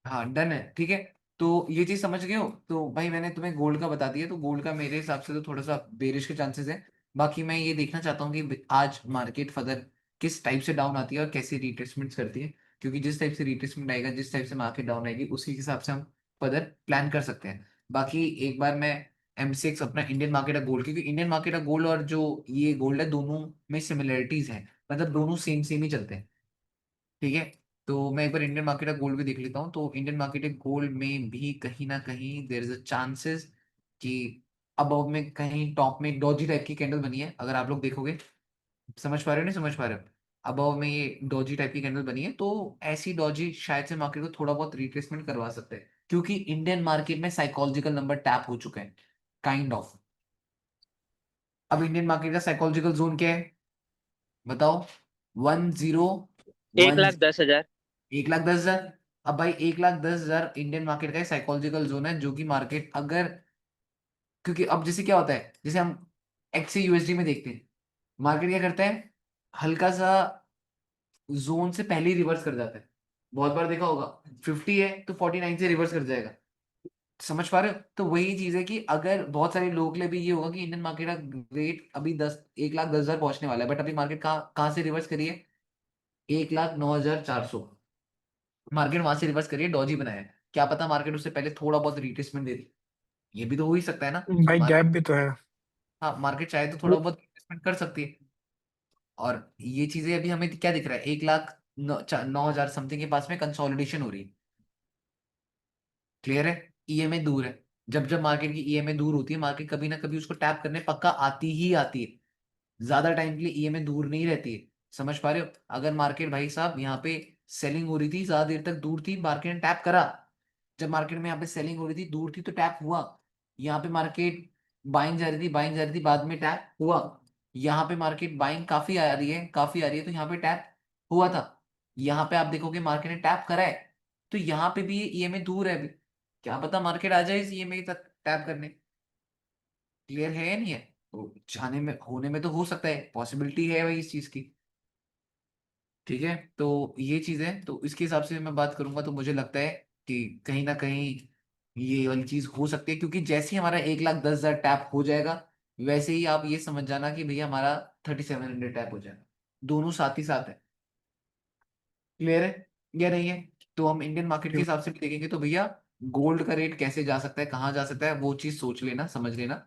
हाँ डन है, ठीक है। तो ये चीज समझ गए हो, तो भाई मैंने तुम्हें गोल्ड का बता दिया, तो गोल्ड का मेरे हिसाब से तो थोड़ा सा बेरिश के चांसेस है। बाकी मैं ये देखना चाहता हूँ कि आज मार्केट फर्दर किस टाइप से डाउन आती है और कैसी रिट्रेसमेंट्स करती है, क्योंकि जिस टाइप से रिट्रेसमेंट आएगा, जिस टाइप से मार्केट डाउन आएगी, उसी हिसाब से हम फर्दर प्लान कर सकते हैं। बाकी एक बार मैं MCX अपना इंडियन मार्केट ऑफ गोल्ड, क्योंकि इंडियन मार्केट ऑफ गोल्ड और जो ये गोल्ड है, दोनों में सिमिलरिटीज है, मतलब दोनों सेम सेम ही चलते हैं, ठीक है। तो मैं एक बार इंडियन मार्केट ऑफ गोल्ड भी देख लेता हूँ। तो इंडियन मार्केट ऑफ गोल्ड में भी कहीं ना कहीं देयर इज अ चांसेस कि अब में कहीं टॉप में डॉजी टाइप की कैंडल बनी है, अगर आप लोग देखोगे। समझ पा रहे हो नहीं समझ पा रहे हो, अब में ये डॉजी टाइप की कैंडल बनी है, तो ऐसी डॉजी शायद से मार्केट को थोड़ा बहुत रिट्रेसमेंट करवा सकते हैं। क्योंकि इंडियन मार्केट में साइकोलॉजिकल नंबर टैप हो चुके हैं, काइंड ऑफ। अब इंडियन मार्केट का साइकोलॉजिकल जोन क्या है बताओ? 10
एक
1
लाख 10 हजार।
1,10,000। अब भाई 1,10,000 इंडियन मार्केट का साइकोलॉजिकल जोन है, जो कि मार्केट अगर, क्योंकि अब जैसे क्या होता है, जैसे हम एक्स यूएसडी में देखते हैं, मार्केट क्या करता है, हल्का सा जोन से पहले ही रिवर्स कर जाता है। बहुत बार देखा होगा, 50 है तो 49 से रिवर्स कर जाएगा। समझ पा रहे हो? तो वही चीज है कि अगर बहुत सारे लोगों के लिए भी ये होगा कि इंडियन मार्केट का रेट अभी 1,10,000 पहुंचने वाला है, बट अभी मार्केट कहाँ कहाँ से रिवर्स करिए, 1,09,400। मार्केट वहां से रिवर्स करिए, डॉजी बनाया है। क्या पता मार्केट उससे पहले थोड़ा बहुत रिट्रेसमेंट दे दे, ये भी तो हो ही सकता है ना।
भाई गैप
मार्केट,
भी तो है।
हाँ मार्केट चाहे तो थोड़ा बहुत रिट्रेसमेंट कर सकती है। और ये चीजें अभी हमें क्या दिख रहा है, 1,09,000 समथिंग के पास में कंसोलिडेशन हो रही है। क्लियर है? ईएमए दूर है। जब जब मार्केट की ईएमए दूर होती है, मार्केट कभी ना कभी उसको टैप करने पक्का आती ही आती है। ज्यादा टाइम के लिए ईएमए दूर नहीं रहती है। समझ पा रहे हो? अगर मार्केट भाई साहब यहाँ पे सेलिंग हो रही थी, ज्यादा देर तक दूर थी, मार्केट ने टैप करा। जब मार्केट में यहाँ पे सेलिंग हो रही थी, दूर थी, तो टैप हुआ। यहाँ पे मार्केट बाइंग जा रही थी, बाइंग जा रही थी, बाद में टैप हुआ। यहाँ पे मार्केट बाइंग काफी आ रही है, काफी आ रही है, तो यहाँ पे टैप हुआ था। यहाँ पे आप देखोगे मार्केट ने टैप करा है, तो यहाँ पे भी ये ईएमए दूर है अभी। क्या पता मार्केट आ जाए इस ईएमए तक टैप करने। क्लियर है या नहीं है? तो जाने में होने में तो हो सकता है, पॉसिबिलिटी है भाई इस चीज की। ठीक है, तो ये चीज है, तो इसके हिसाब से मैं बात करूंगा तो मुझे लगता है कि कहीं ना कहीं ये वाली चीज हो सकती है, क्योंकि जैसे ही हमारा 1,10,000 टैप हो जाएगा, वैसे ही आप ये समझ जाना कि भैया हमारा 3,700 टैप हो जाएगा। दोनों साथ ही साथ है। क्लियर है या नहीं है? तो हम इंडियन मार्केट के हिसाब से भी देखेंगे तो भैया गोल्ड का रेट कैसे जा सकता है, कहाँ जा सकता है, वो चीज सोच लेना, समझ लेना।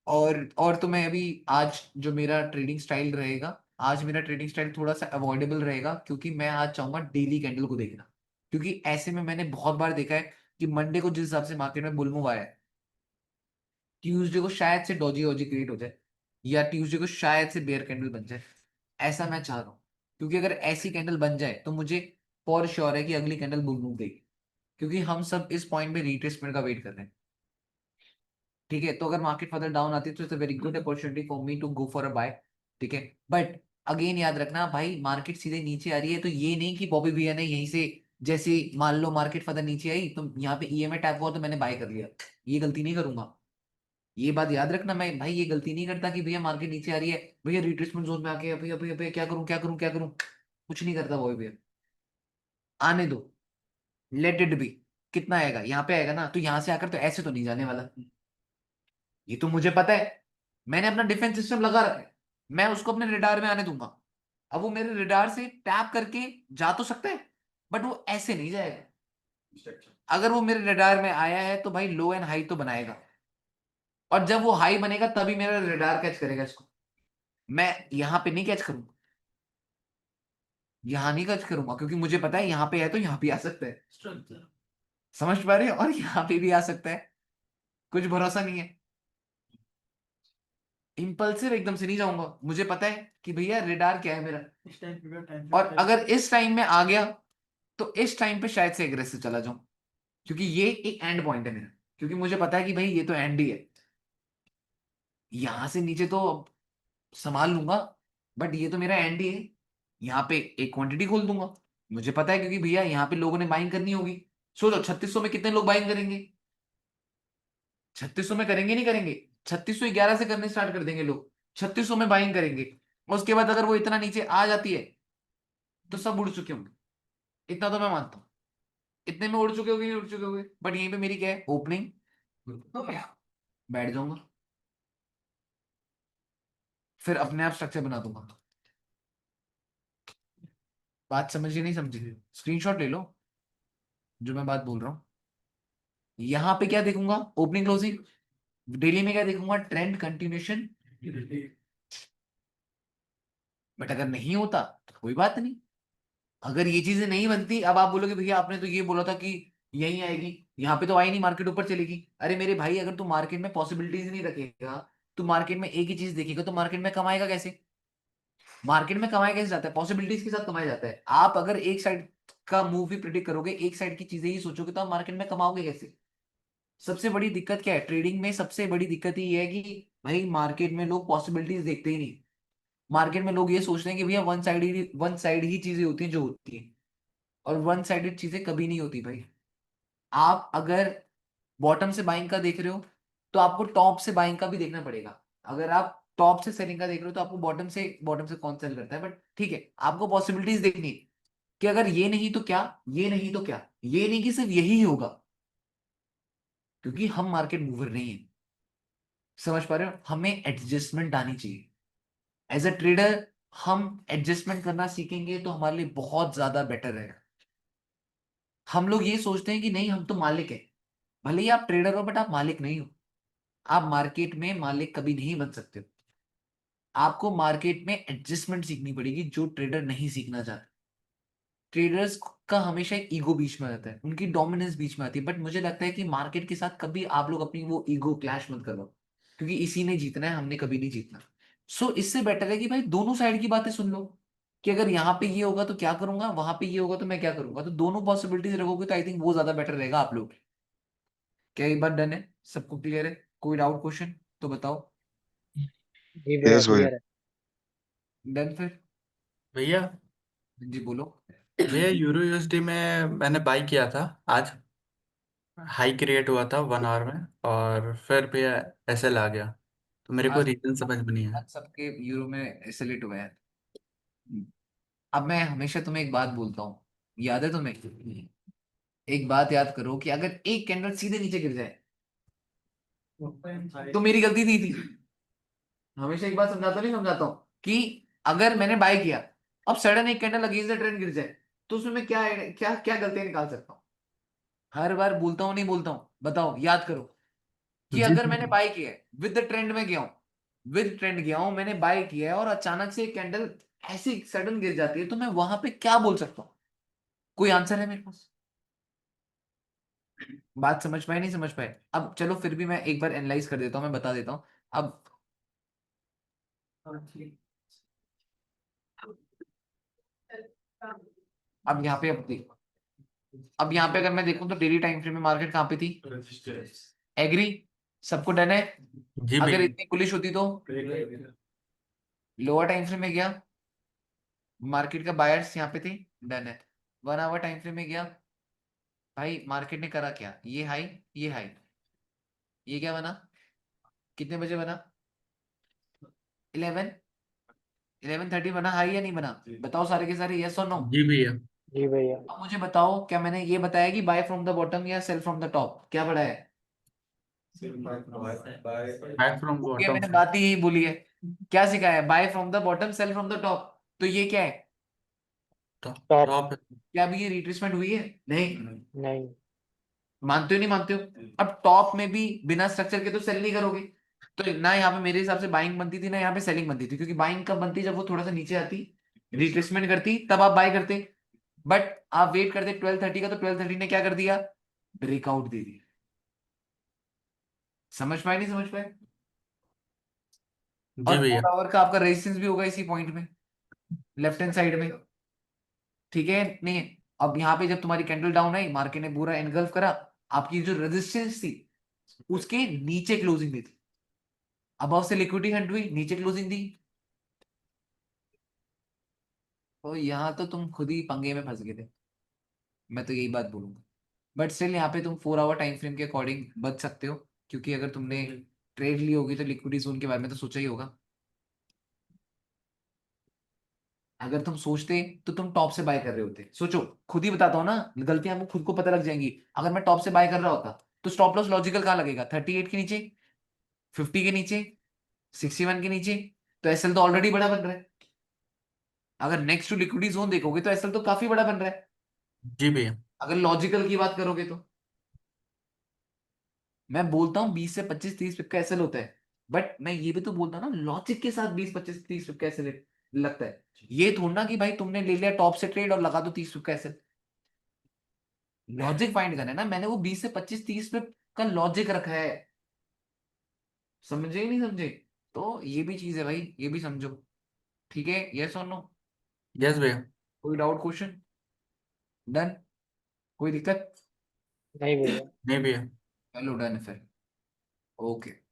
और तो मैं अभी आज जो मेरा ट्रेडिंग स्टाइल रहेगा, आज मेरा ट्रेडिंग स्टाइल थोड़ा सा अवॉइडेबल रहेगा, क्योंकि मैं आज चाहूंगा डेली कैंडल को देखना। क्योंकि ऐसे में मैंने बहुत बार देखा है कि मंडे को जिस हिसाब से मार्केट में बुल मूव आया है, ट्यूसडे को शायद से डॉजी वॉजी क्रिएट हो जाए, या ट्यूसडे को शायद से बेयर कैंडल बन जाए। ऐसा मैं चाह रहा हूँ, क्योंकि अगर ऐसी कैंडल बन जाए तो मुझे फॉर श्योर है कि अगली कैंडल बुल मूव देगी, क्योंकि हम सब इस पॉइंट पे रिट्रेसमेंट का वेट कर रहे हैं। ठीक है, तो अगर मार्केट फर्दर डाउन आती है तो it's a very good opportunity for me to go for a buy. ठीक है, बट अगेन याद रखना भाई, मार्केट सीधे नीचे आ रही है तो ये नहीं कि बॉबी भैया ने यहीं से, जैसे मान लो मार्केट फर्दर नीचे आई तो यहाँ पे ईएमआई टैप हुआ तो मैंने बाय कर लिया। ये गलती नहीं करूंगा। ये बात याद रखना, मैं भाई ये गलती नहीं करता कि भैया मार्केट नीचे आ रही है, भैया रिट्रेसमेंट जोन में आके भैया भैया भैया क्या करूं क्या करूं क्या करूं, कुछ नहीं करता बॉबी भैया। आने दो, लेट इट बी। कितना आएगा यहाँ पे आएगा ना, तो यहाँ से आकर तो ऐसे तो नहीं जाने वाला। ये तो मुझे पता है, मैंने अपना डिफेंस सिस्टम लगा रखा है, मैं उसको अपने रिडार में आने दूंगा। अब वो मेरे रिडार से टैप करके जा तो सकता है, बट वो ऐसे नहीं जाएगा। अगर वो मेरे रिडार में आया है तो भाई लो एंड हाई तो बनाएगा, और जब वो हाई बनेगा तभी मेरा रिडार कैच करेगा इसको। मैं यहाँ पे नहीं कैच करूंगा, यहाँ नहीं कैच करूंगा, क्योंकि मुझे पता है यहाँ पे है तो यहाँ भी आ सकता है। समझ पा रहे हो? और यहाँ पे भी आ सकता है, कुछ भरोसा नहीं है। इंपल्सिव एकदम से नहीं जाऊंगा, मुझे पता है कि भैया रिडार क्या है मेरा।
इस टाइम पे
और अगर इस टाइम में आ गया तो इस टाइम पे शायद से एग्रेसिव चला जाऊं, क्योंकि ये एक एंड पॉइंट है मेरा, क्योंकि मुझे पता है कि भाई ये तो एंड ही है। यहां से नीचे तो संभाल लूंगा, बट ये तो मेरा एंड ही है। यहाँ पे एक क्वांटिटी खोल दूंगा, मुझे पता है, क्योंकि भैया यहाँ पे लोगों ने बाइंग करनी होगी। सोचो 3600 में कितने लोग बाइंग करेंगे? 3600 में करेंगे नहीं करेंगे? 3611 से करने स्टार्ट कर देंगे लोग, 3600 में बाइंग करेंगे। और उसके बाद अगर वो इतना नीचे आ जाती है तो सब उड़ चुके होंगे, इतना तो मैं मानता हूँ। इतने में उड़ चुके होंगे, नहीं उड़ चुके होंगे, बट यहीं पे मेरी क्या है, ओपनिंग, बैठ जाऊंगा, फिर अपने आप स्ट्रक्चर बना दूंगा। बात समझिए नहीं समझी? स्क्रीनशॉट ले लो जो मैं बात बोल रहा हूँ। यहाँ पे क्या देखूंगा, ओपनिंग क्लोजिंग। डेली में क्या देखूंगा, ट्रेंड कंटिन्यूशन। बट अगर नहीं होता तो कोई बात नहीं। अगर ये चीजें नहीं बनती, अब आप बोलोगे भैया आपने तो ये बोला था कि यही आएगी, यहाँ पे तो आई नहीं, मार्केट ऊपर चलेगी। अरे मेरे भाई, अगर तू मार्केट में पॉसिबिलिटीज नहीं रखेगा, तू मार्केट में एक ही चीज देखेगा, तो मार्केट में कमाएगा कैसे? मार्केट में कमाया कैसे जाता है? पॉसिबिलिटीज के साथ कमाया जाता है। आप अगर एक साइड का मूव भी प्रिडिक्ट करोगे, एक साइड की चीजें ही सोचोगे, तो आप मार्केट में कमाओगे कैसे? सबसे बड़ी दिक्कत क्या है ट्रेडिंग में? सबसे बड़ी दिक्कत ये है कि भाई मार्केट में लोग पॉसिबिलिटीज देखते ही नहीं। मार्केट में लोग ये सोचते हैं कि भैया वन साइड ही चीजें होती हैं जो होती हैं, और वन साइडेड चीजें कभी नहीं होती भाई। आप अगर बॉटम से बाइंग का देख रहे हो तो आपको टॉप से बाइंग का भी देखना पड़ेगा। अगर आप टॉप से सेलिंग का देख रहे हो तो आपको बॉटम से कौन सेल करता है, बट ठीक है, आपको पॉसिबिलिटीज देखनी है कि अगर ये नहीं तो क्या, ये नहीं तो क्या, ये नहीं कि सिर्फ यही होगा, क्योंकि हम मार्केट मूवर नहीं है। समझ पा रहे हो? हमें एडजस्टमेंट आनी चाहिए। एज अ ट्रेडर हम एडजस्टमेंट करना सीखेंगे तो हमारे लिए बहुत ज्यादा बेटर रहेगा। हम लोग ये सोचते हैं कि नहीं हम तो मालिक है। भले ही आप ट्रेडर हो बट आप मालिक नहीं हो। आप मार्केट में मालिक कभी नहीं बन सकते हो। आपको मार्केट में एडजस्टमेंट सीखनी पड़ेगी, जो ट्रेडर नहीं सीखना चाहते। ट्रेडर्स का हमेशा एक ईगो बीच में रहता है, उनकी डोमिनेंस बीच में आती है, बट मुझे लगता है कि मार्केट के साथ कभी आप लोग अपनी वो ईगो क्लैश मत करो, क्योंकि इसी ने जीतना है, हमने कभी नहीं जीतना। सो इससे बेटर है कि भाई दोनों साइड की बातें सुन लो, कि अगर यहाँ पे ये होगा तो क्या करूंगा, वहां पे ये होगा तो मैं क्या करूंगा, तो दोनों पॉसिबिलिटीज रखोगे तो आई थिंक वो ज्यादा बेटर रहेगा आप लोग। क्या ये बात डन है? सबको क्लियर है? कोई डाउट क्वेश्चन तो बताओ।
जी भैया
यस भाई।
क्लियर है।
डन फिर?
भैया
जी बोलो।
भैया यूरो यूएसडी में मैंने बाई किया था आज। हाई क्रिएट हुआ था 1 आवर में, और फिर भैया एसएल आ गया, तो मेरे को
आज
रीजन समझ में नहीं आया।
आज सबके यूरो में सेलेक्ट हुए हैं। अब मैं हमेशा तुम्हें एक बात बोलता हूँ, याद है तुम्हें? एक बात याद करो कि अगर एक कैंडल सीधे नीचे गिर जाए तो मेरी गलती नहीं थी। हमेशा एक बात समझाता नहीं समझाता हूँ कि अगर मैंने बाय किया, अब सडन एक कैंडल अगेंस्ट द ट्रेंड गिर जाए, तो उसमें मैं क्या क्या क्या गलतियां निकाल सकता हूँ? हर बार बोलता हूँ नहीं बोलता हूँ, बताओ याद करो कि
जी
अगर मैंने बाय किया है, विद द ट्रेंड में गया हूँ, विद ट्रेंड गया हूं, मैंने बाय किया है, और अचानक से कैंडल ऐसी सडन गिर जाती है, तो मैं वहां पे क्या बोल सकता हूँ? कोई आंसर है मेरे पास? बात समझ पाए नहीं समझ पाए? अब चलो फिर भी मैं एक बार एनालाइज कर देता हूँ, मैं बता देता हूँ। अब अब यहाँ पे अब देखो, अब यहाँ पे अगर मैं देखूं तो डेली टाइम फ्रेम में मार्केट कहाँ पे थी? एग्री? सबको डन है?
जी
अगर
भैया।
इतनी बुलिश होती तो लोअर टाइम फ्रेम में गया, मार्केट का बायर्स यहाँ पे थे, डन है। 1 आवर टाइम फ्रेम में गया, भाई मार्केट ने करा क्या? ये हाई, ये हाई, ये क्या बना? कितने बजे बना? 11, 11:30 बना, हाई या नहीं बना? बताओ सारे के सारे, यस और नो।
जी भैया।
जी भैया।
अब मुझे बताओ, क्या मैंने ये बताया कि बाय फ्रॉम द बॉटम या सेल फ्रॉम द टॉप? क्या पढ़ा है?
बाय फ्रॉम
ये
बॉटम।
मैंने बात ही यही बोली है। क्या सिखाया है? Buy from the bottom, sell from the top. तो ये क्या है?
टॉप।
टॉप।
क्या अभी ये रिट्रेसमेंट हुई है? नहीं।
नहीं।
मानते हो नहीं मानते हो? अब टॉप में भी बिना स्ट्रक्चर के तो सेल नहीं करोगे। तो ना यहाँ पे मेरे हिसाब से बाइंग बनती थी, ना यहाँ पे सेलिंग बनती थी, क्योंकि बाइंग कब बनती? जब वो थोड़ा सा नीचे आती, रिट्रेसमेंट करती, तब आप बाय करते। बट आप वेट करते 12:30 का, तो 12:30 ने क्या कर दिया? ब्रेकआउट दे दिया। समझ पाए नहीं समझ पाए?
जी
और
भैया।
4 आवर का आपका रेजिस्टेंस भी होगा इसी पॉइंट में, लेफ्ट हैंड साइड में। ठीक है नहीं है? अब यहाँ पे जब तुम्हारी कैंडल डाउन आई, मार्केट ने पूरा एनगल्फ करा, आपकी जो रेजिस्टेंस थी उसके नीचे क्लोजिंग दी थी। अबव से लिक्विडिटी हट हुई, नीचे क्लोजिंग दी। तो यहाँ तो तुम खुद ही पंगे में फंस गए थे, मैं तो यही बात बोलूंगा। बट स्टिल यहाँ पे तुम 4 आवर टाइम फ्रेम के अकॉर्डिंग बच सकते हो, क्योंकि अगर तुमने ट्रेड ली होगी तो लिक्विडिटी जोन के बारे में तो सोचा ही होगा। अगर तुम सोचते तो तुम टॉप से बाय कर रहे होते। सोचो, खुद ही बताता हूँ ना, गलतियां हमको खुद को पता लग जाएंगी। अगर मैं टॉप से बाय कर रहा होता तो स्टॉप लॉस लॉजिकल कहाँ लगेगा? 38 के नीचे, 50 के नीचे, 61 के नीचे। तो एसएल तो ऑलरेडी बड़ा बन रहा है। अगर नेक्स्ट टू लिक्विडिटी जोन देखोगे तो एसएल तो काफी बड़ा बन रहा है,
जी भैया।
अगर लॉजिकल की बात करोगे तो। मैं बोलता हूँ 20 से 25 30 पिप का एसएल होता है, बट मैं ये भी तो बोलता हूँ ना, लॉजिक के साथ 20 25 30 पिप का एसएल लगता है। ये थोड़ा कि भाई तुमने ले लिया टॉप से ट्रेड और लगा दो 30 पिप का एसएल। लॉजिक फाइंड करना है ना, मैंने वो 20 से 25 30 पिप का लॉजिक रखा है। समझे नहीं समझे? तो ये भी चीज है भाई, ये भी समझो। ठीक है, यस और नो?
यस भैया।
कोई डाउट क्वेश्चन? डन, कोई दिक्कत?
नहीं भैया।
नहीं भैया।
चलो डन है फिर। ओके